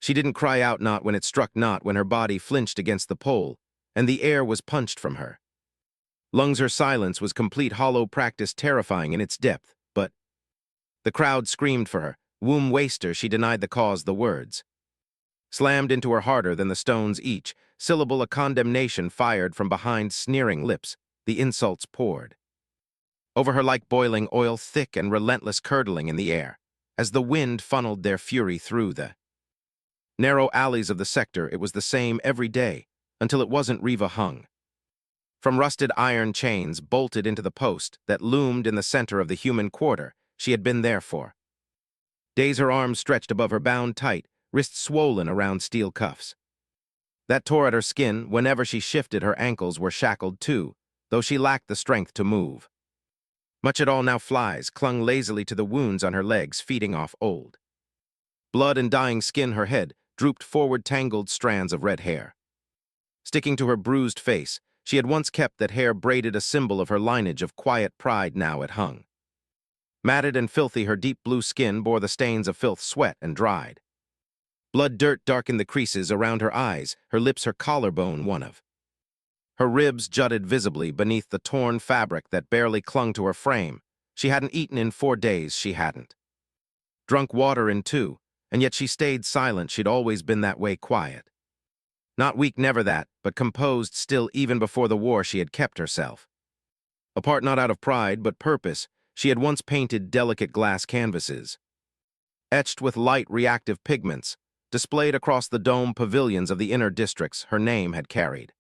She didn't cry out, not when it struck, not when her body flinched against the pole, and the air was punched from her. Lungs her silence was complete hollow practice, terrifying in its depth, but the crowd screamed for her. Womb waster, she denied the cause, the words slammed into her harder than the stones, each syllable a condemnation fired from behind sneering lips. The insults poured over her like boiling oil, thick and relentless, curdling in the air, as the wind funneled their fury through the narrow alleys of the sector. It was the same every day, until it wasn't. Riva hung from rusted iron chains bolted into the post that loomed in the center of the human quarter she had been there for days, her arms stretched above her, bound tight, wrists swollen around steel cuffs that tore at her skin. Whenever she shifted, her ankles were shackled too, though she lacked the strength to move much at all now. Flies clung lazily to the wounds on her legs, feeding off old blood and dying skin. Her head drooped forward, tangled strands of red hair sticking to her bruised face. She had once kept that hair braided, a symbol of her lineage of quiet pride. Now it hung matted and filthy. Her deep blue skin bore the stains of filth, sweat, and dried blood. Dirt darkened the creases around her eyes, her lips, her collarbone. One of her ribs jutted visibly beneath the torn fabric that barely clung to her frame. She hadn't eaten in 4 days. She hadn't drunk water in 2, and yet she stayed silent. She'd always been that way, quiet. Not weak, never that, but composed still. Even before the war, she had kept herself apart, not out of pride, but purpose. She had once painted delicate glass canvases, etched with light reactive pigments, displayed across the dome pavilions of the inner districts. Her name had carried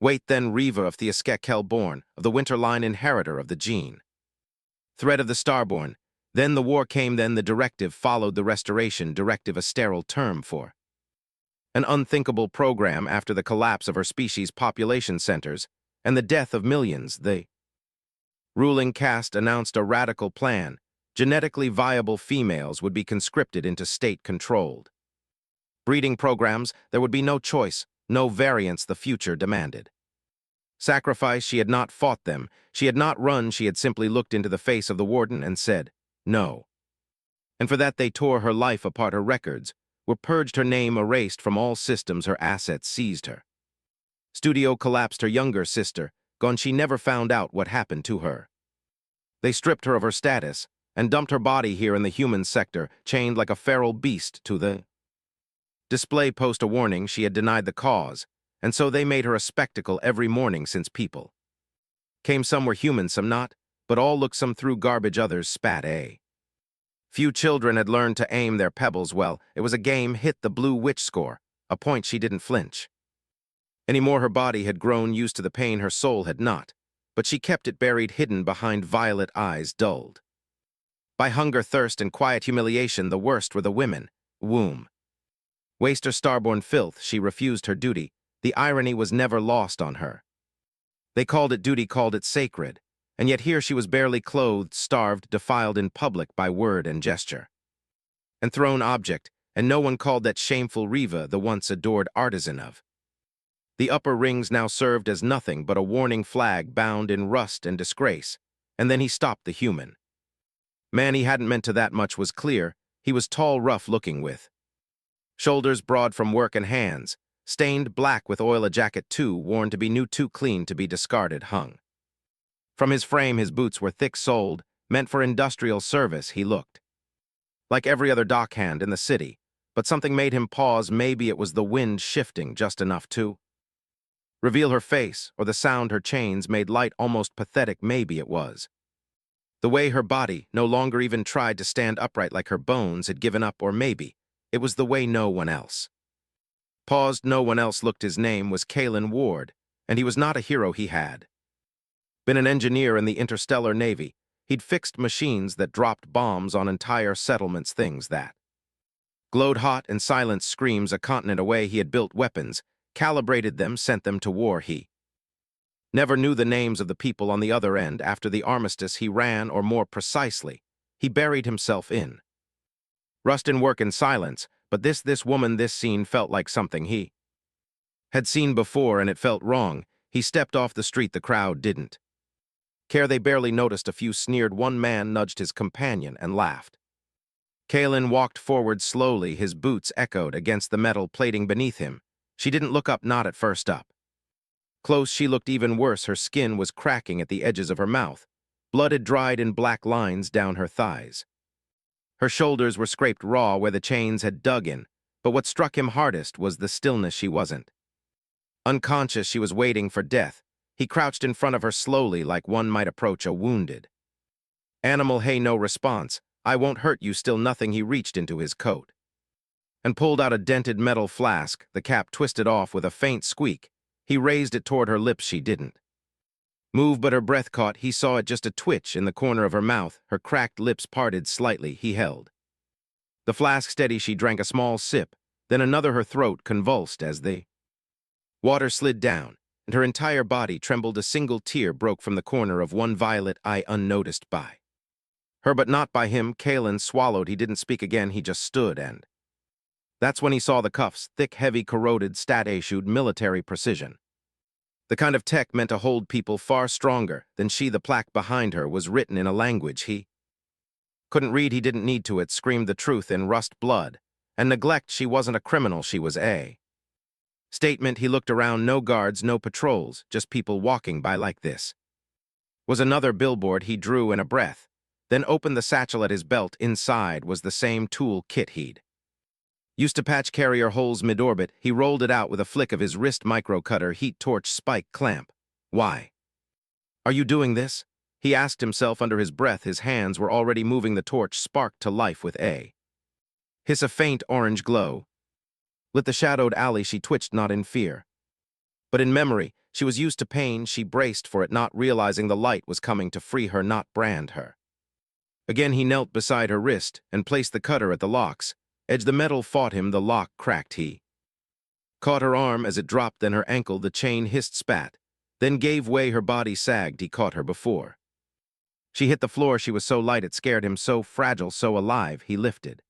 weight then. Riva of Theoskekel, born of the winter line, inheritor of the gene thread of the starborn. Then the war came, then the directive followed. The restoration directive, a sterile term for an unthinkable program after the collapse of her species' population centers and the death of millions. The ruling caste announced a radical plan. Genetically viable females would be conscripted into state-controlled breeding programs. There would be no choice, no variance. The future demanded sacrifice. She had not fought them. She had not run. She had simply looked into the face of the warden and said, no. And for that they tore her life apart. Her records were purged, her name erased from all systems, her assets seized. Her studio collapsed. Her younger sister gone. She never found out what happened to her. They stripped her of her status and dumped her body here in the human sector, chained like a feral beast to the display post. A warning, she had denied the cause, and so they made her a spectacle every morning. Since people came, some were human, some not, but all looked. Some threw garbage, others spat. A few children had learned to aim their pebbles well. It was a game. Hit the blue witch score, a point. She didn't flinch anymore. Her body had grown used to the pain, her soul had not, but she kept it buried, hidden behind violet eyes dulled by hunger, thirst, and quiet humiliation. The worst were the women. Womb waster, starborn filth. She refused her duty. The irony was never lost on her. They called it duty, called it sacred, and yet here she was, barely clothed, starved, defiled in public by word and gesture, and thrown object, and no one called that shameful. Riva, the once adored artisan of the upper rings, now served as nothing but a warning flag bound in rust and disgrace. And then he stopped. The human man he hadn't meant to. That much was clear. He was tall, rough-looking, with shoulders broad from work and hands stained black with oil. A jacket too worn to be new, too clean to be discarded, hung from his frame. His boots were thick-soled, meant for industrial service. He looked like every other dockhand in the city, but something made him pause. Maybe it was the wind shifting just enough to reveal her face, or the sound her chains made light, almost pathetic. Maybe it was the way her body no longer even tried to stand upright, like her bones had given up. Or maybe it was the way no one else paused. No one else looked. His name was Kalen Ward, and he was not a hero. He had been an engineer in the interstellar navy. He'd fixed machines that dropped bombs on entire settlements, things that glowed hot and silenced screams a continent away. He had built weapons, calibrated them, sent them to war. He never knew the names of the people on the other end. After the armistice, he ran, or more precisely, he buried himself in rust and work and silence. But this woman, this scene felt like something he had seen before, and it felt wrong. He stepped off the street. The crowd didn't care. They barely noticed. A few sneered. One man nudged his companion and laughed. Kalen walked forward slowly, his boots echoed against the metal plating beneath him. She didn't look up, not at first up. Close, she looked even worse. Her skin was cracking at the edges of her mouth. Blood had dried in black lines down her thighs. Her shoulders were scraped raw where the chains had dug in, but what struck him hardest was the stillness. She wasn't unconscious, she was waiting for death. He crouched in front of her slowly, like one might approach a wounded animal. Hey, no response. I won't hurt you, still nothing. He reached into his coat and pulled out a dented metal flask, the cap twisted off with a faint squeak. He raised it toward her lips. She didn't move, but her breath caught. He saw it, just a twitch in the corner of her mouth, her cracked lips parted slightly. He held the flask steady. She drank a small sip, then another. Her throat convulsed as the water slid down, and her entire body trembled. A single tear broke from the corner of one violet eye, unnoticed by her, but not by him. Kalen swallowed. He didn't speak again. He just stood, and that's when he saw the cuffs, thick, heavy, corroded, stat-issued military precision. The kind of tech meant to hold people far stronger than she. The plaque behind her was written in a language he couldn't read. He didn't need to. It screamed the truth in rust blood and neglect. She wasn't a criminal, she was a statement. He looked around. No guards, no patrols, just people walking by. Like this was another billboard. He drew in a breath, then opened the satchel at his belt. Inside was the same tool kit he'd used to patch carrier holes mid-orbit. He rolled it out with a flick of his wrist. Micro cutter, heat torch, spike, clamp. Why are you doing this? He asked himself under his breath. His hands were already moving. The torch sparked to life with a hiss. A faint orange glow lit the shadowed alley. She twitched, not in fear, but in memory. She was used to pain. She braced for it, not realizing the light was coming to free her, not brand her. Again he knelt beside her wrist and placed the cutter at the lock's edge. The metal fought him. The lock cracked. He caught her arm as it dropped, then her ankle. The chain hissed, spat, then gave way. Her body sagged. He caught her before she hit the floor. She was so light it scared him, so fragile, so alive. He lifted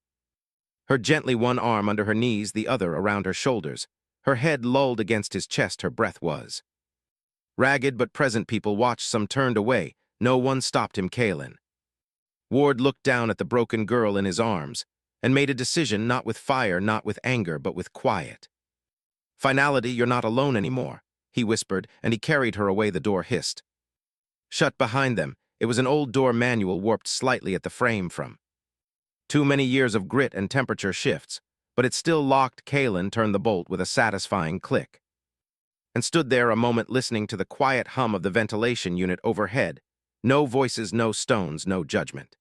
her gently, one arm under her knees, the other around her shoulders. Her head lulled against his chest. Her breath was ragged but present. People watched, some turned away. No one stopped him. Kalen Ward looked down at the broken girl in his arms and made a decision, not with fire, not with anger, but with quiet finality. You're not alone anymore, he whispered, and he carried her away. The door hissed shut behind them. It was an old door manual, warped slightly at the frame from too many years of grit and temperature shifts, but it still locked. Kalen turned the bolt with a satisfying click and stood there a moment, listening to the quiet hum of the ventilation unit overhead. No voices, no stones, no judgment,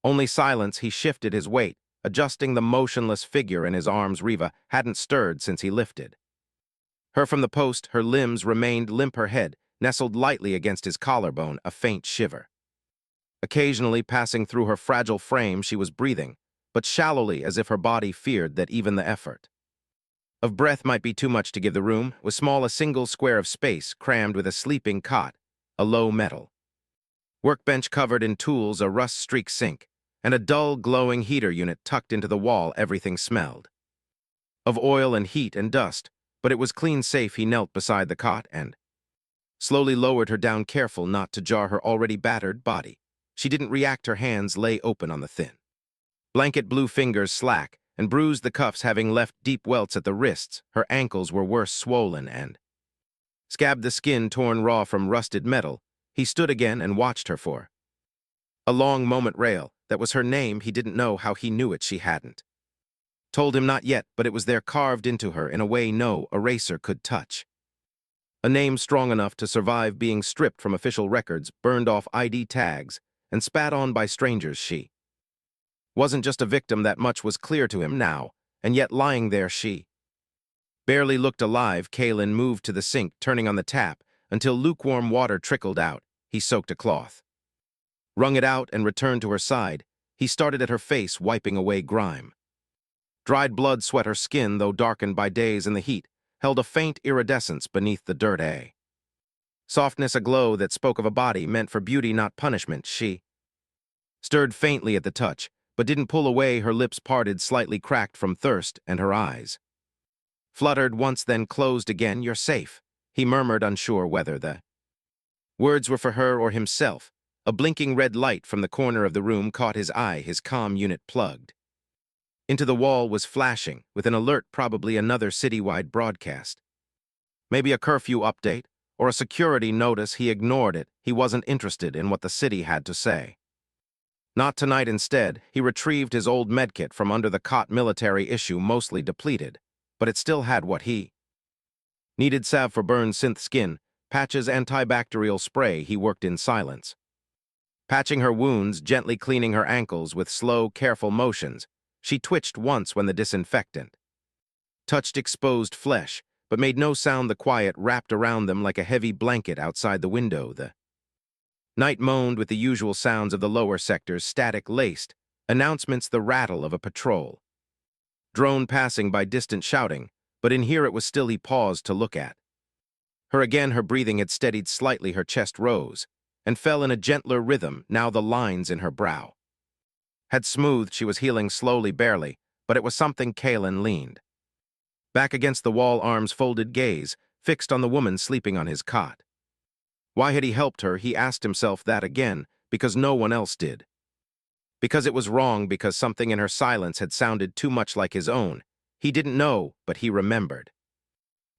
only silence. He shifted his weight, adjusting the motionless figure in his arms. Riva hadn't stirred since he lifted her from the post. Her limbs remained limp, her head nestled lightly against his collarbone, a faint shiver occasionally passing through her fragile frame. She was breathing, but shallowly, as if her body feared that even the effort of breath might be too much to give. The room was small, a single square of space crammed with a sleeping cot, a low metal workbench covered in tools, a rust-streaked sink, and a dull, glowing heater unit tucked into the wall. Everything smelled of oil and heat and dust, but it was clean, safe. He knelt beside the cot and slowly lowered her down, careful not to jar her already battered body. She didn't react. Her hands lay open on the thin blanket, blue fingers slack and bruised, the cuffs having left deep welts at the wrists. Her ankles were worse, swollen and scabbed, the skin torn raw from rusted metal. He stood again and watched her for a long moment. Rail, that was her name. He didn't know how he knew it. She hadn't told him, not yet, but it was there, carved into her in a way no eraser could touch. A name strong enough to survive being stripped from official records, burned off ID tags, and spat on by strangers. She wasn't just a victim, that much was clear to him now, and yet lying there she barely looked alive. Kalen moved to the sink, turning on the tap until lukewarm water trickled out. He soaked a cloth, wrung it out, and returned to her side. He started at her face, wiping away grime. Dried blood sweat. Her skin, though darkened by days in the heat, held a faint iridescence beneath the dirt, a softness, a glow that spoke of a body meant for beauty, not punishment. She stirred faintly at the touch, but didn't pull away. Her lips parted, slightly cracked from thirst, and her eyes fluttered once, then closed again. You're safe, he murmured, unsure whether the words were for her or himself. A blinking red light from the corner of the room caught his eye, his comm unit plugged. Into the wall was flashing, with an alert, probably another citywide broadcast. Maybe a curfew update, or a security notice. He ignored it. He wasn't interested in what the city had to say. Not tonight. Instead, he retrieved his old medkit from under the cot, military issue, mostly depleted, but it still had what he needed: salve for burned synth skin, patches, antibacterial spray. He worked in silence, patching her wounds, gently cleaning her ankles with slow, careful motions. She twitched once when the disinfectant touched exposed flesh, but made no sound. The quiet wrapped around them like a heavy blanket outside the window. The night moaned with the usual sounds of the lower sectors, static-laced, announcements, the rattle of a patrol drone passing by, distant shouting, but in here it was still. He paused to look at her again. Her breathing had steadied slightly, her chest rose and fell in a gentler rhythm. Now the lines in her brow had smoothed. She was healing slowly, barely, but it was something. Kalen leaned back against the wall, arms folded, gaze fixed on the woman sleeping on his cot. Why had he helped her? He asked himself that again. Because no one else did. Because it was wrong. Because something in her silence had sounded too much like his own. He didn't know, but he remembered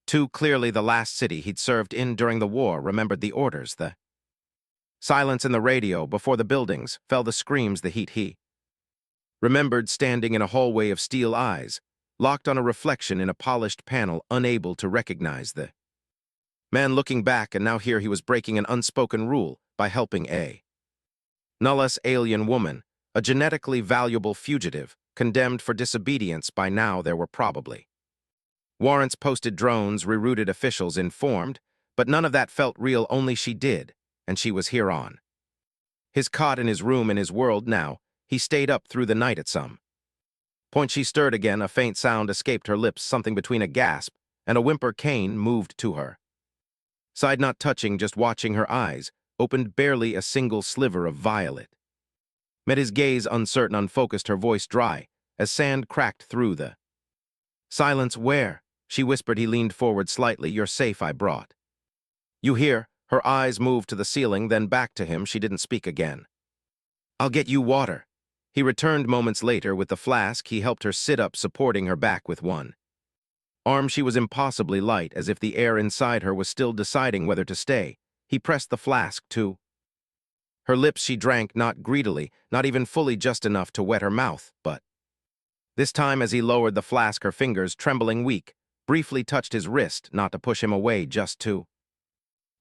too clearly. The last city he'd served in during the war, remembered the orders, the silence in the radio before the buildings fell, the screams, the heat. He remembered standing in a hallway of steel eyes, locked on a reflection in a polished panel, unable to recognize the man looking back. And now here he was breaking an unspoken rule by helping a nullus alien woman, a genetically valuable fugitive, condemned for disobedience. By now there were probably warrants posted, drones, rerouted, officials informed, but none of that felt real. Only she did, and she was here on his cot, in his room, in his world now. He stayed up through the night. At some point she stirred again. A faint sound escaped her lips, something between a gasp and a whimper. Kane moved to her side, not touching, just watching. Her eyes opened, barely a single sliver of violet met his gaze, uncertain, unfocused, her voice dry as sand cracked through the silence. Where? She whispered. He leaned forward slightly. You're safe. I brought you here. Her eyes moved to the ceiling, then back to him. She didn't speak again. I'll get you water. He returned moments later with the flask. He helped her sit up, supporting her back with one arm. She was impossibly light, as if the air inside her was still deciding whether to stay. He pressed the flask to her lips. She drank, not greedily, not even fully, just enough to wet her mouth. But this time, as he lowered the flask, her fingers, trembling, weak, briefly touched his wrist, not to push him away, just to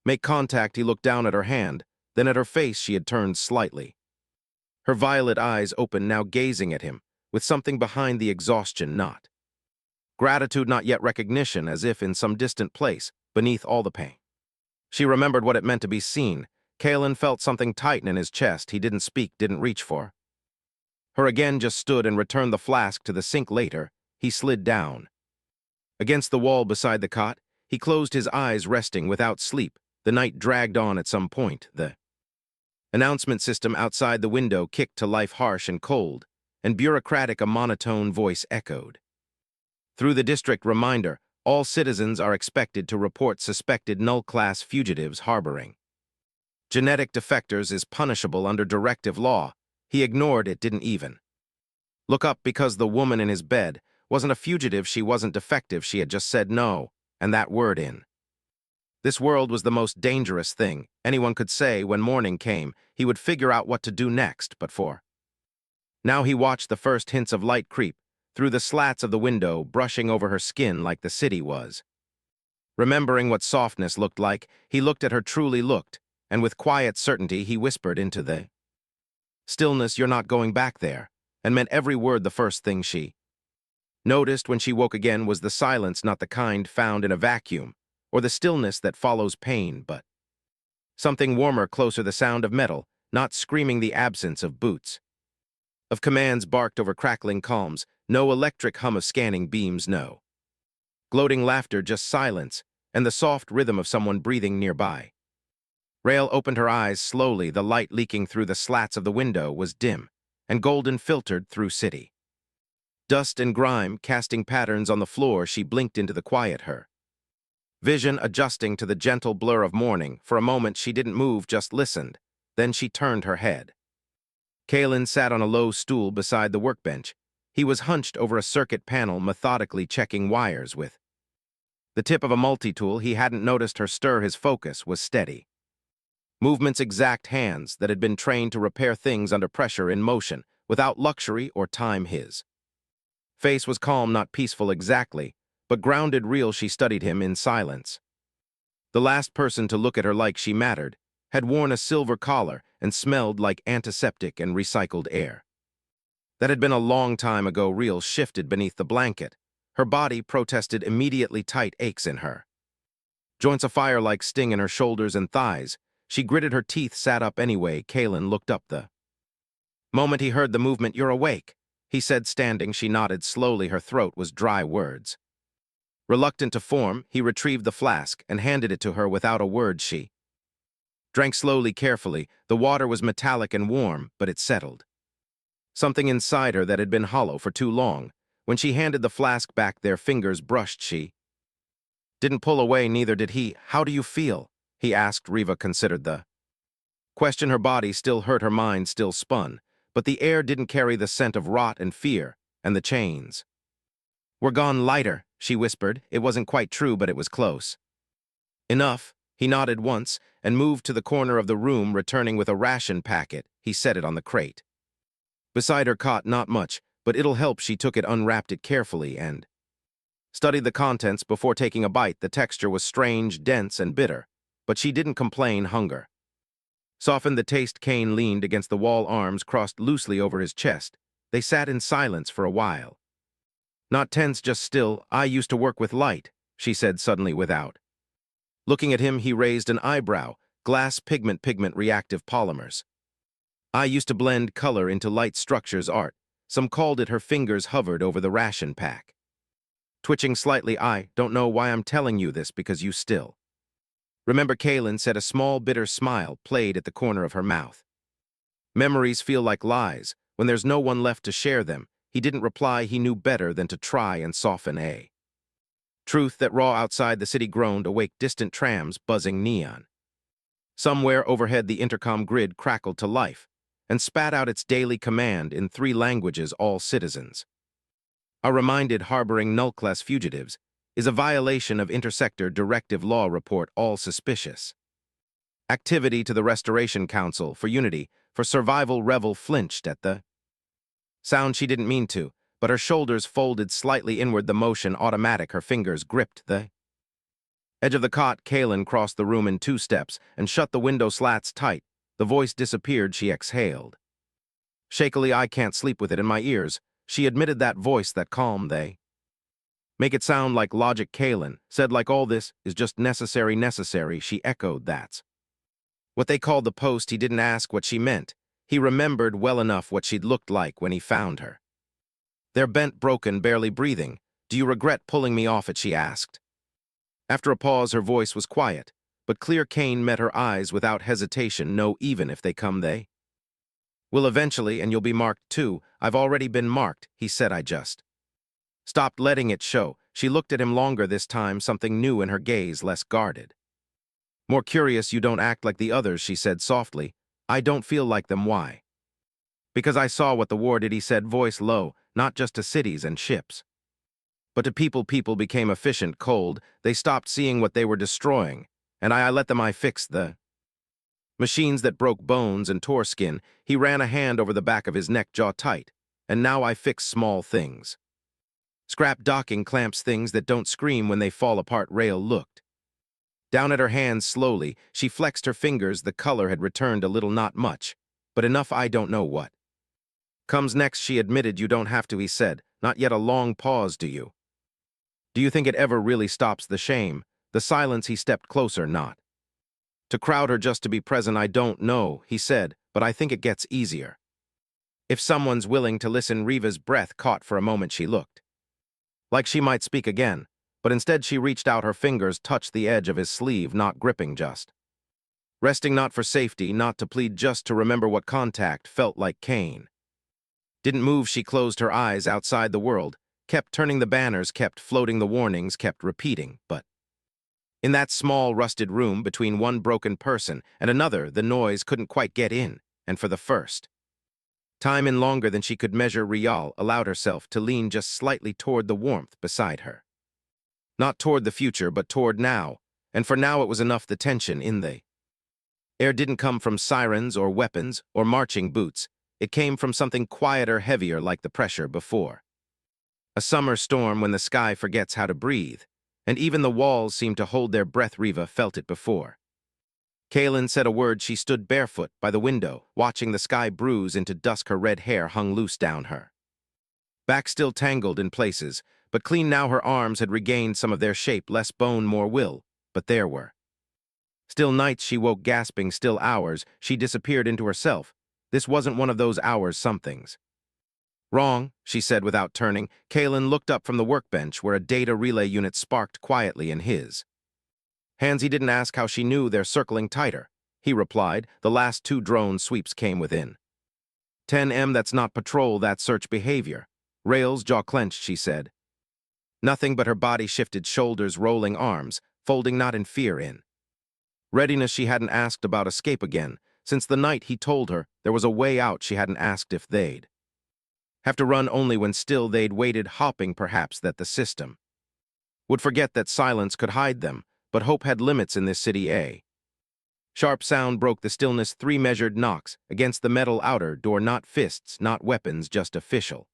make contact. He looked down at her hand, then at her face. She had turned slightly, her violet eyes open, now gazing at him, with something behind the exhaustion. Not gratitude, not yet recognition, as if in some distant place, beneath all the pain. She remembered what it meant to be seen. Kalen felt something tighten in his chest. He didn't speak, didn't reach for her again, just stood and returned the flask to the sink. Later, he slid down against the wall beside the cot. He closed his eyes, resting without sleep. The night dragged on. At some point, the announcement system outside the window kicked to life, harsh and cold and bureaucratic. A monotone voice echoed through the district. Reminder: all citizens are expected to report suspected null-class fugitives harboring genetic defectors is punishable under directive law. He ignored it, didn't even look up, because the woman in his bed wasn't a fugitive. She wasn't defective. She had just said no, and that word in this world was the most dangerous thing anyone could say. When morning came, he would figure out what to do next, but for now he watched the first hints of light creep through the slats of the window, brushing over her skin like the city was remembering what softness looked like. He looked at her, truly looked, and with quiet certainty he whispered into the stillness, "You're not going back there," and meant every word. The first thing she noticed when she woke again was the silence, not the kind found in a vacuum, or the stillness that follows pain, but something warmer, closer, the sound of metal, not screaming, the absence of boots, of commands barked over crackling calms, no electric hum of scanning beams, no gloating laughter, just silence, and the soft rhythm of someone breathing nearby. Rael opened her eyes slowly. The light leaking through the slats of the window was dim and golden, filtered through city dust and grime, casting patterns on the floor. She blinked into the quiet, her vision adjusting to the gentle blur of morning. For a moment she didn't move, just listened, Then she turned her head. Kalen sat on a low stool beside the workbench. He was hunched over a circuit panel, methodically checking wires with the tip of a multi-tool. He hadn't noticed her stir. His focus was steady. Movements exact, hands that had been trained to repair things under pressure in motion, without luxury or time. His face was calm, not peaceful exactly, but grounded, real. She studied him in silence. The last person to look at her like she mattered had worn a silver collar and smelled like antiseptic and recycled air. That had been a long time ago. Real shifted beneath the blanket. Her body protested immediately, tight aches in her. Joints afire like sting in her shoulders and thighs. She gritted her teeth, sat up anyway. Kalen looked up the moment he heard the movement. "You're awake," he said, standing. She nodded slowly. Her throat was dry words. Reluctant to form, he retrieved the flask and handed it to her without a word. She drank slowly, carefully. The water was metallic and warm, but it settled something inside her that had been hollow for too long. When she handed the flask back, their fingers brushed. She didn't pull away, neither did he. "How do you feel?" he asked. Riva considered the question. Her body still hurt, her mind still spun, but the air didn't carry the scent of rot and fear, and the chains were gone. "Lighter," she whispered. It wasn't quite true, but it was close enough. He nodded once and moved to the corner of the room, returning with a ration packet. He set it on the crate beside her cot. "Not much, but it'll help." She took it, unwrapped it carefully, and studied the contents before taking a bite. The texture was strange, dense, and bitter, but she didn't complain. Hunger softened the taste. Kane leaned against the wall, arms crossed loosely over his chest. They sat in silence for a while. Not tense, just still. "I used to work with light," she said suddenly without looking at him. He raised an eyebrow. "Glass, pigment, reactive polymers. I used to blend color into light structures, art." Some called it. Her fingers hovered over the ration pack, twitching slightly. "I don't know why I'm telling you this, because you still remember." Kalen said. A small, bitter smile played at the corner of her mouth. "Memories feel like lies when there's no one left to share them." He didn't reply. He knew better than to try and soften a truth that raw. Outside, the city groaned, awake, distant trams, buzzing neon. Somewhere overhead, the intercom grid crackled to life and spat out its daily command in 3 languages. "All citizens are reminded harboring null-class fugitives is a violation of Intersector Directive Law. Report all suspicious activity to the Restoration Council for Unity for Survival." Revel flinched at the sound. She didn't mean to, but her shoulders folded slightly inward, the motion automatic. Her fingers gripped the edge of the cot. Kalen crossed the room in 2 steps and shut the window slats tight. The voice disappeared. She exhaled shakily. "I can't sleep with it in my ears," she admitted. That voice, that calm, they make it sound like logic. Kalen said, "Like all this is just necessary." She echoed, "That's what they called the post." He didn't ask what she meant. He remembered well enough what she'd looked like when he found her. They're bent, broken, barely breathing. "Do you regret pulling me off it?" she asked. After a pause, her voice was quiet, but clear. Kane met her eyes without hesitation. "No, even if they come, they will eventually, and you'll be marked too." "I've already been marked," he said. "I just stopped letting it show." She looked at him longer this time, something new in her gaze, less guarded, more curious. "You don't act like the others," she said softly. "I don't feel like them." "Why?" "Because I saw what the war did," he said, voice low. "Not just to cities and ships, but to people." People became efficient, cold. They stopped seeing what they were destroying. And I let them. I fixed the machines that broke bones and tore skin. He ran a hand over the back of his neck, jaw tight. "And now I fix small things. Scrap docking clamps, things that don't scream when they fall apart." Rail looked down at her hands slowly. She flexed her fingers. The color had returned a little, not much, but enough. "I don't know what comes next," she admitted. "You don't have to," he said. Not yet. A long pause. "Do you think it ever really stops the shame?" The silence. He stepped closer, not to crowd her, just to be present. "I don't know," he said, "but I think it gets easier if someone's willing to listen." Riva's breath caught for a moment. She looked like she might speak again, but instead she reached out. Her fingers touched the edge of his sleeve, not gripping, just resting, not for safety, not to plead, just to remember what contact felt like. Kane didn't move. She closed her eyes. Outside, the world kept turning. The banners kept floating. The warnings kept repeating, but In that small, rusted room between one broken person and another, the noise couldn't quite get in, and for the first time in longer than she could measure, Rial allowed herself to lean just slightly toward the warmth beside her. Not toward the future, but toward now, and for now it was enough. The tension in the air didn't come from sirens or weapons or marching boots. It came from something quieter, heavier, like the pressure before a summer storm when the sky forgets how to breathe, and even the walls seemed to hold their breath. Riva felt it before Kaelin said a word. She stood barefoot by the window, watching the sky bruise into dusk. Her red hair hung loose down her back, still tangled in places, but clean now. Her arms had regained some of their shape, less bone, more will, but there were still nights she woke gasping, still hours she disappeared into herself. This wasn't one of those hours. Something's wrong, she said without turning. Kaelin looked up from the workbench where a data relay unit sparked quietly in his hands. He didn't ask how she knew. They're circling tighter, he replied. The last 2 drone sweeps came within 10 m. That's not patrol, that's search behavior. Rail's jaw clenched, she said. Nothing, but her body shifted, shoulders rolling, arms folding, not in fear, in readiness. She hadn't asked about escape again. Since the night he told her there was a way out, she hadn't asked if they'd have to run. Only when still they'd waited, hoping perhaps that the system would forget that silence could hide them. But hope had limits in this city. A sharp sound broke the stillness. 3 measured knocks against the metal outer door, not fists, not weapons, just official.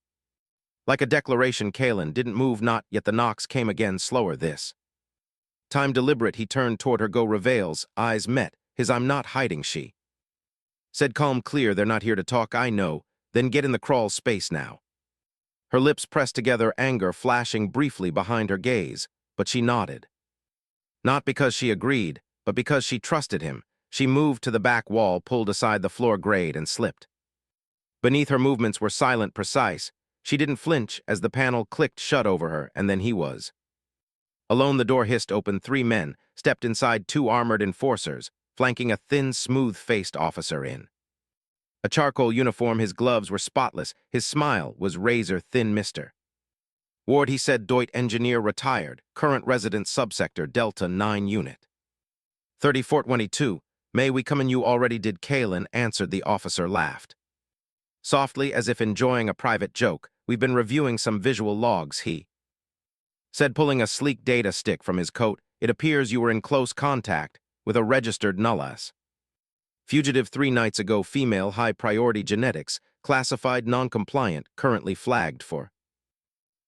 Like a declaration. Kaelin didn't move, not yet. The knocks came again, slower this time, deliberate. He turned toward her. Go. Reveil's eyes met his. I'm not hiding, she said, calm, clear. They're not here to talk, I know. Then get in the crawl space now. Her lips pressed together, anger flashing briefly behind her gaze, but she nodded. Not because she agreed, but because she trusted him. She moved to the back wall, pulled aside the floor grate, and slipped. Beneath, her movements were silent, precise. She didn't flinch as the panel clicked shut over her, and then he was alone. The door hissed open. 3 men stepped inside, 2 armored enforcers, flanking a thin, smooth-faced officer in a charcoal uniform. His gloves were spotless. His smile was razor-thin. Mr. Ward, he said, Deutsch engineer, retired, current resident, subsector Delta 9 unit 3422. May we come in? You already did. Kaelin answered. The officer laughed softly, as if enjoying a private joke. We've been reviewing some visual logs, he said, pulling a sleek data stick from his coat. It appears you were in close contact with a registered nullas fugitive 3 nights ago. Female, high priority genetics, classified non-compliant, currently flagged for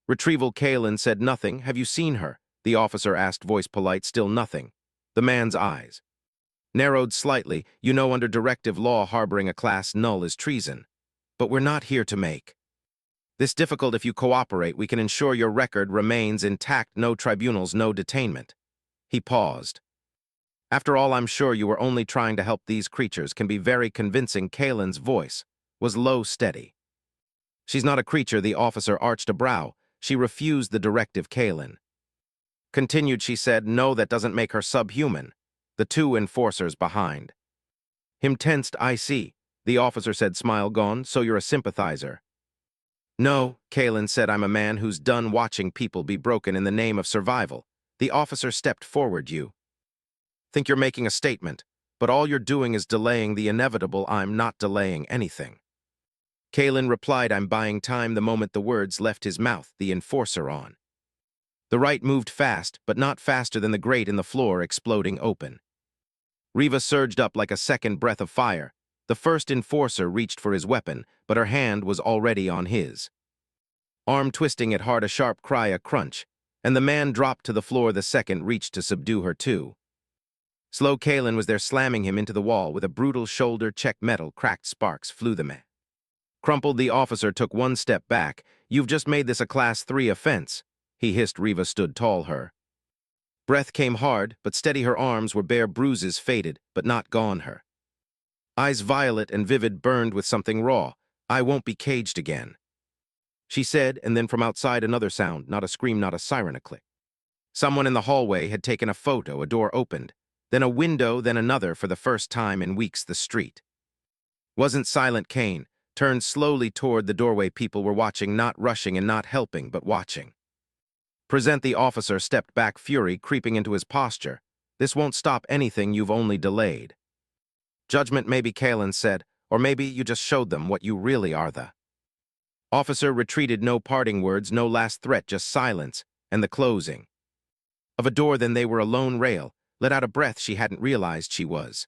retrieval. Kaelin said nothing. Have you seen her? The officer asked, voice polite. Still nothing. The man's eyes narrowed slightly. You know, under directive law, harboring a class null is treason. But we're not here to make this difficult. If you cooperate, we can ensure your record remains intact. No tribunals, no detainment. He paused. After all, I'm sure you were only trying to help. These creatures can be very convincing. Kaelin's voice was low, steady. She's not a creature. The officer arched a brow. She refused the directive. Kaelin continued. She said, no, that doesn't make her subhuman. The 2 enforcers behind him tensed. I see, the officer said, smile gone. So you're a sympathizer? No, Kaelin said. I'm a man who's done watching people be broken in the name of survival. The officer stepped forward. You think you're making a statement, but all you're doing is delaying the inevitable. I'm not delaying anything, Kaelin replied. I'm buying time. The moment the words left his mouth, the enforcer on the right moved fast, but not faster than the grate in the floor exploding open. Riva surged up like a second breath of fire. The first enforcer reached for his weapon, but her hand was already on his arm, twisting it hard. A sharp cry, a crunch, and the man dropped to the floor. The second reached to subdue her too. Slow. Kaelin was there, slamming him into the wall with a brutal shoulder check. Metal cracked, sparks flew. The man crumpled. The officer took 1 step back. You've just made this a Class 3 offense, he hissed. Riva stood tall. Her breath came hard but steady. Her arms were bare, bruises faded but not gone. Her eyes, violet and vivid, burned with something raw. I won't be caged again, she said, and then from outside another sound, not a scream, not a siren, a click. Someone in the hallway had taken a photo. A door opened, then a window, then another. For the first time in weeks, the street wasn't silent. Kane turned slowly toward the doorway. People were watching, not rushing and not helping, but watching. Present. The officer stepped back, fury creeping into his posture. This won't stop anything you've only delayed. Judgment, maybe, Kalen said, or maybe you just showed them what you really are. The officer retreated, no parting words, no last threat, just silence, and the closing of a door. Then they were alone. Rail let out a breath she hadn't realized she was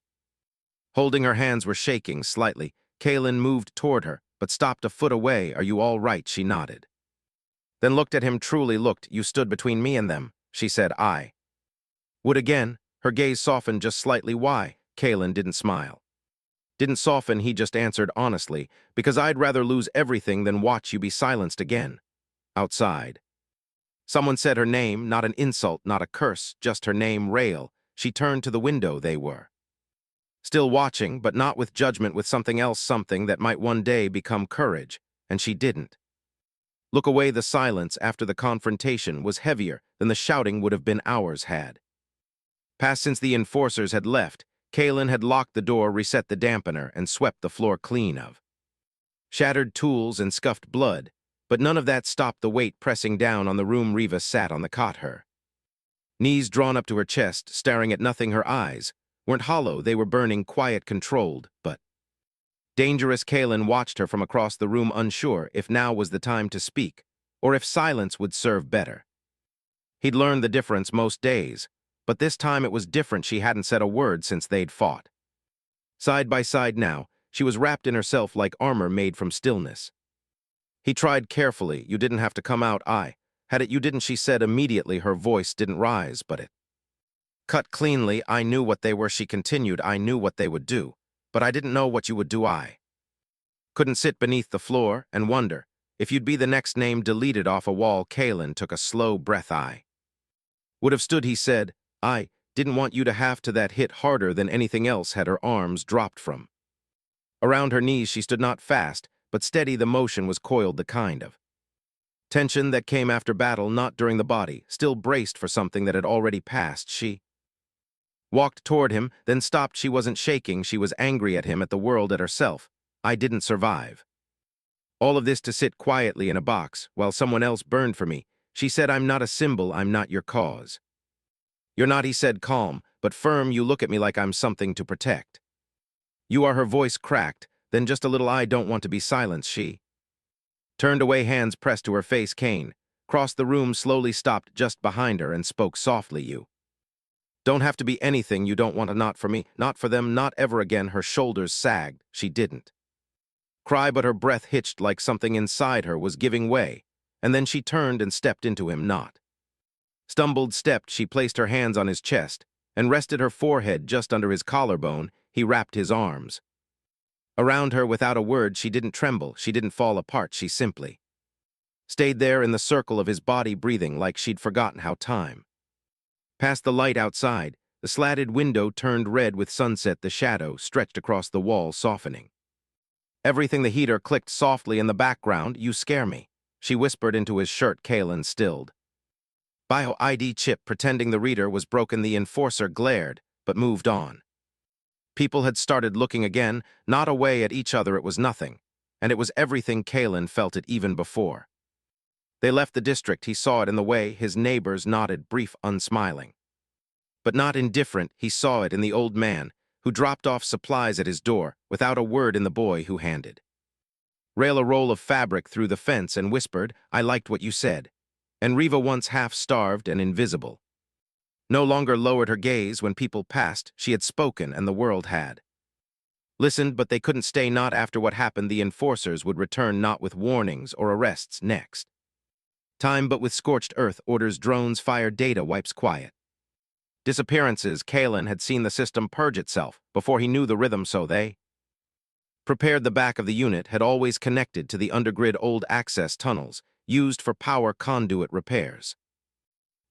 holding. Her hands were shaking slightly. Kalen moved toward her, but stopped a foot away. Are you all right? She nodded. Then looked at him, truly looked. You stood between me and them, she said. I would again. Her gaze softened just slightly. Why? Kalen didn't smile. Didn't soften, he just answered honestly, because I'd rather lose everything than watch you be silenced again. Outside, someone said her name, not an insult, not a curse, just her name, Rail. She turned to the window. They were still watching, but not with judgment, with something else, something that might one day become courage, and she didn't look away. The silence after the confrontation was heavier than the shouting would have been. Hours had passed since the enforcers had left. Kalen had locked the door, reset the dampener, and swept the floor clean of shattered tools and scuffed blood, but none of that stopped the weight pressing down on the room. Riva sat on the cot, her knees drawn up to her chest, staring at nothing. Her eyes weren't hollow, they were burning, quiet, controlled, but dangerous. Kalen watched her from across the room, unsure if now was the time to speak, or if silence would serve better. He'd learned the difference most days, but this time it was different. She hadn't said a word since they'd fought. Side by side now, she was wrapped in herself like armor made from stillness. He tried carefully. You didn't have to come out. I had it. You didn't, she said immediately. Her voice didn't rise, but it cut cleanly. I knew what they were, she continued. I knew what they would do, but I didn't know what you would do. I couldn't sit beneath the floor and wonder if you'd be the next name deleted off a wall. Kalen took a slow breath. I would have stood, he said. I didn't want you to have to. That hit harder than anything else. Had her arms dropped from around her knees, she stood, not fast, but steady. The motion was coiled, the kind of tension that came after battle, not during the body, still braced for something that had already passed. She walked toward him, then stopped. She wasn't shaking, she was angry at him, at the world, at herself. I didn't survive all of this to sit quietly in a box while someone else burned for me. She said, I'm not a symbol, I'm not your cause. You're not, he said, calm but firm. You look at me like I'm something to protect. You are. Her voice cracked, then just a little. I don't want to be silenced. She turned away, hands pressed to her face. Kane crossed the room, slowly stopped just behind her, and spoke softly. You don't have to be anything you don't want to. Not for me, not for them, not ever again. Her shoulders sagged. She didn't cry, but her breath hitched like something inside her was giving way, and then she turned and stepped into him. Not stumbled, stepped. She placed her hands on his chest and rested her forehead just under his collarbone. He wrapped his arms around her without a word. She didn't tremble, she didn't fall apart. She simply stayed there in the circle of his body, breathing like she'd forgotten how time passed. The light outside, the slatted window turned red with sunset. The shadow stretched across the wall, softening everything. The heater clicked softly in the background. You scare me, she whispered into his shirt. Kalen stilled. Bio ID chip, pretending the reader was broken. The enforcer glared, but moved on. People had started looking again, not away at each other. It was nothing, and it was everything. Kalen felt it even before they left the district. He saw it in the way his neighbors nodded, brief, unsmiling, but not indifferent. He saw it in the old man who dropped off supplies at his door without a word, in the boy who handed Rail a roll of fabric through the fence and whispered, I liked what you said. And Riva, once half-starved and invisible, no longer lowered her gaze when people passed. She had spoken, and the world had listened, but they couldn't stay, not after what happened. The enforcers would return, not with warnings or arrests next time, but with scorched earth, orders, drones, fire, data wipes, quiet disappearances. Kalen had seen the system purge itself before he knew the rhythm, so they prepared. The back of the unit had always connected to the undergrid, old access tunnels used for power conduit repairs.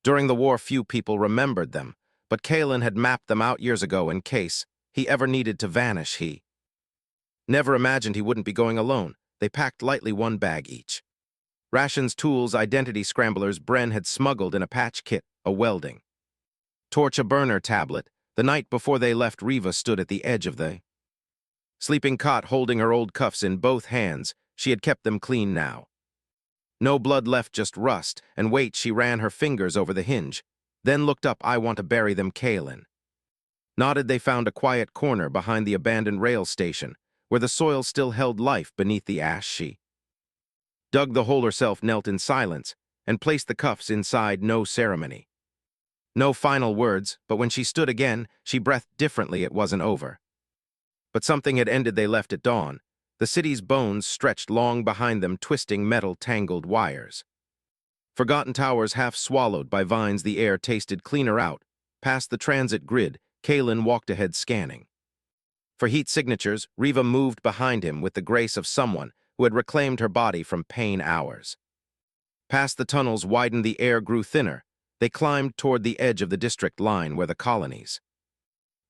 During the war, few people remembered them, but Kalen had mapped them out years ago in case he ever needed to vanish. He never imagined he wouldn't be going alone. They packed lightly, one bag each. Rations, tools, identity scramblers Bren had smuggled in a patch kit, a welding torch, a burner tablet. The night before they left, Riva stood at the edge of the sleeping cot, holding her old cuffs in both hands. She had kept them clean now. No blood left, just rust and weight. She ran her fingers over the hinge, then looked up. I want to bury them, Kalen Nodded they found a quiet corner behind the abandoned rail station, where the soil still held life beneath the ash. She dug the hole herself, knelt in silence, and placed the cuffs inside, no ceremony. No final words, but when she stood again, she breathed differently. It wasn't over. But something had ended. They left at dawn. The city's bones stretched long behind them, twisting metal-tangled wires. Forgotten towers half swallowed by vines, the air tasted cleaner out. Past the transit grid, Kalen walked ahead, scanning. For heat signatures, Riva moved behind him with the grace of someone who had reclaimed her body from pain hours. Past the tunnels widened, the air grew thinner. They climbed toward the edge of the district line where the colonies.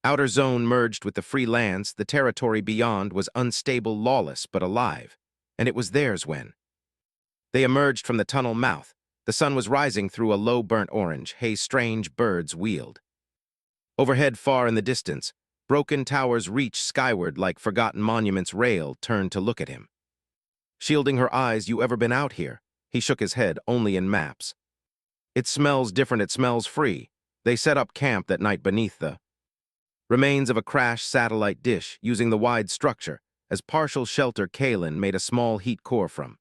Outer zone merged with the free lands. The territory beyond was unstable, lawless, but alive. And it was theirs when they emerged from the tunnel mouth. The sun was rising through a low burnt orange haze. Strange birds wheeled. Overhead, far in the distance, broken towers reached skyward like forgotten monuments. Rail turned to look at him, shielding her eyes. You ever been out here? He shook his head. Only in maps. It smells different. It smells free. They set up camp that night beneath the remains of a crashed satellite dish, using the wide structure as partial shelter. Kalen made a small heat core from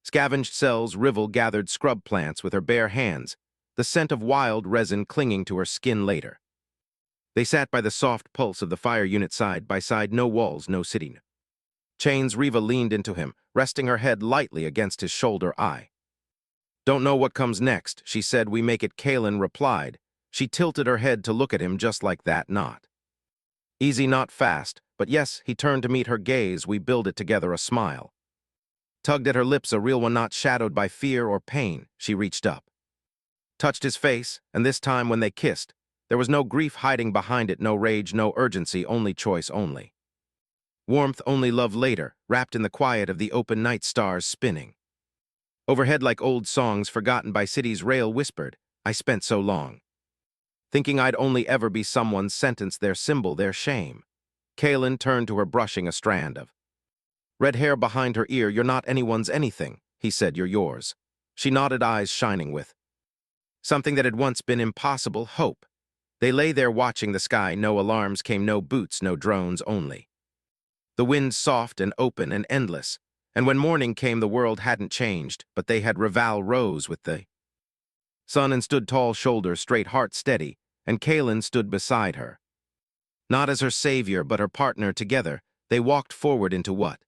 scavenged cells. Rivel gathered scrub plants with her bare hands, the scent of wild resin clinging to her skin. Later, they sat by the soft pulse of the fire unit, side by side. No walls, no sitting chains. Riva leaned into him, resting her head lightly against his shoulder. I don't know what comes next, she said. We make it, Kalen replied. She tilted her head to look at him. Just like that. Not easy, not fast, but yes. He turned to meet her gaze. We build it together. A smile tugged at her lips, a real one, not shadowed by fear or pain. She reached up, touched his face, and this time when they kissed, there was no grief hiding behind it, no rage, no urgency, only choice, only warmth, only love. Later, wrapped in the quiet of the open night, stars spinning overhead like old songs forgotten by cities. Rail whispered, I spent so long thinking I'd only ever be someone's sentence, their symbol, their shame. Kalen turned to her, brushing a strand of red hair behind her ear. You're not anyone's anything, he said. You're yours. She nodded, eyes shining with something that had once been impossible, hope. They lay there watching the sky. No alarms came, no boots, no drones, only the wind, soft and open and endless. And when morning came, the world hadn't changed, but they had. Rival rose with the sun and stood tall, shoulders straight, heart steady, and Kalen stood beside her. Not as her savior, but her partner. Together, they walked forward into what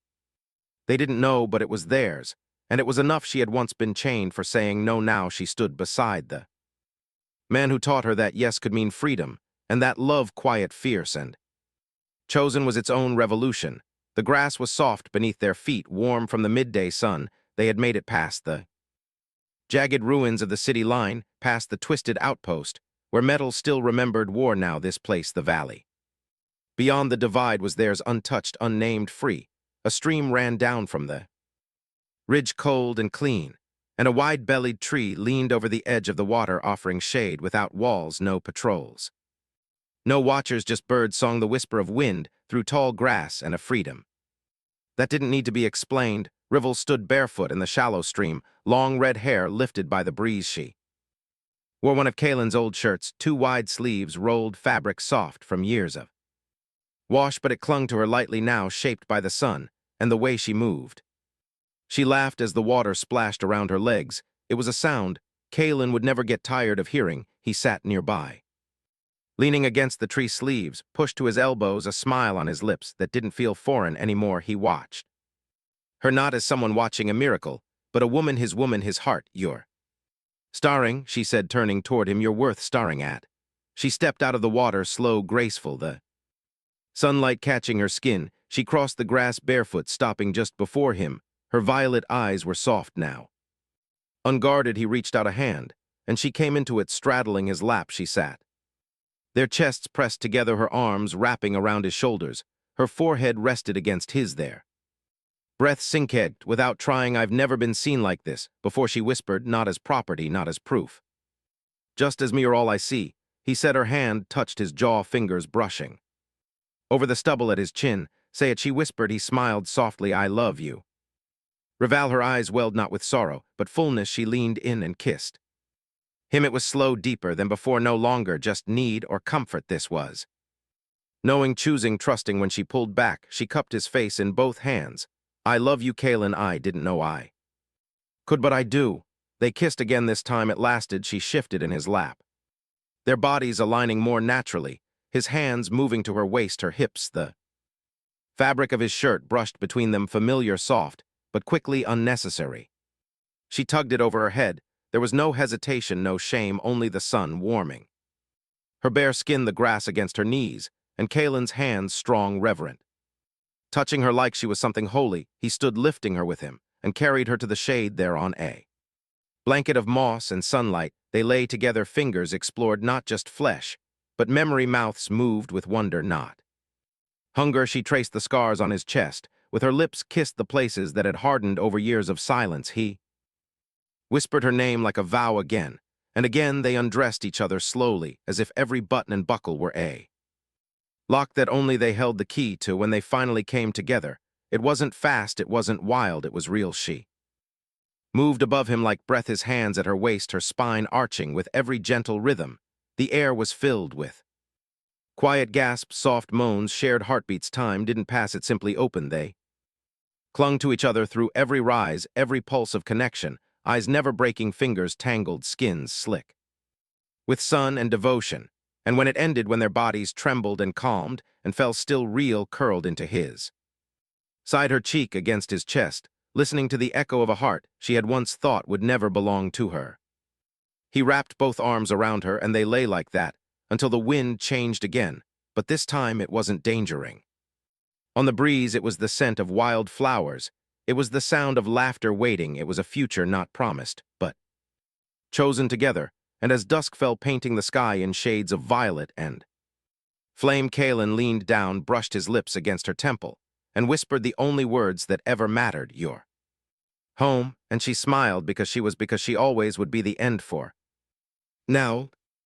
they didn't know, but it was theirs, and it was enough. She had once been chained for saying no. Now she stood beside the man who taught her that yes could mean freedom, and that love, quiet, fierce, and chosen, was its own revolution. The grass was soft beneath their feet, warm from the midday sun. They had made it past the jagged ruins of the city line, past the twisted outpost, where metal still remembered war. Now this place, the valley beyond the divide, was theirs, untouched, unnamed, free. A stream ran down from the ridge, cold and clean, and a wide-bellied tree leaned over the edge of the water, offering shade. Without walls, no patrols, no watchers, just bird song, the whisper of wind through tall grass, and a freedom that didn't need to be explained. Rivel stood barefoot in the shallow stream, long red hair lifted by the breeze. She wore one of Kalen's old shirts, two wide sleeves, rolled fabric, soft from years of wash, but it clung to her lightly now, shaped by the sun and the way she moved. She laughed as the water splashed around her legs. It was a sound Kalen would never get tired of hearing. He sat nearby, leaning against the tree sleeves, pushed to his elbows, a smile on his lips that didn't feel foreign anymore. He watched her, not as someone watching a miracle, but a woman, his heart. You're starring, she said, turning toward him. You're worth starring at. She stepped out of the water, slow, graceful, the sunlight catching her skin. She crossed the grass barefoot, stopping just before him. Her violet eyes were soft now. Unguarded, he reached out a hand, and she came into it, straddling his lap. She sat, their chests pressed together, her arms wrapping around his shoulders. Her forehead rested against his there. Breath synced without trying. I've never been seen like this before, she whispered, not as property, not as proof. Just as me, you're all I see, he said. Her hand touched his jaw, fingers brushing over the stubble at his chin. Say it, she whispered. He smiled softly. I love you. Rival, her eyes welled not with sorrow, but fullness. She leaned in and kissed him. It was slow, deeper than before, no longer just need or comfort. This was Knowing, choosing, trusting when she pulled back, she cupped his face in both hands. I love you, Kalen, I didn't know I could, but I do. They kissed again. This time it lasted. She shifted in his lap, their bodies aligning more naturally, his hands moving to her waist, her hips, the fabric of his shirt brushed between them, familiar, soft, but quickly unnecessary. She tugged it over her head. There was no hesitation, no shame, only the sun warming her bare skin, the grass against her knees, and Kalen's hands strong, reverent. Touching her like she was something holy, he stood lifting her with him and carried her to the shade there on a blanket of moss and sunlight. They lay together, fingers explored not just flesh, but memory, mouths moved with wonder, not hunger. She traced the scars on his chest, with her lips kissed the places that had hardened over years of silence. He whispered her name like a vow again, and again they undressed each other slowly, as if every button and buckle were a lock that only they held the key to. When they finally came together, it wasn't fast, it wasn't wild, it was real. She moved above him like breath, his hands at her waist, her spine arching with every gentle rhythm. The air was filled with quiet gasps, soft moans, shared heartbeats. Time didn't pass, it simply opened. They clung to each other through every rise, every pulse of connection, eyes never breaking, fingers tangled, skins slick with sun and devotion. And when it ended, when their bodies trembled and calmed and fell still, real, curled into his side, her cheek against his chest, listening to the echo of a heart she had once thought would never belong to her. He wrapped both arms around her, and they lay like that until the wind changed again, but this time it wasn't dangering. On the breeze, it was the scent of wild flowers. It was the sound of laughter waiting. It was a future not promised, but chosen together. And as dusk fell, painting the sky in shades of violet and flame, Kalen leaned down, brushed his lips against her temple, and whispered the only words that ever mattered, "You're home." And she smiled, because she always would be the end for now.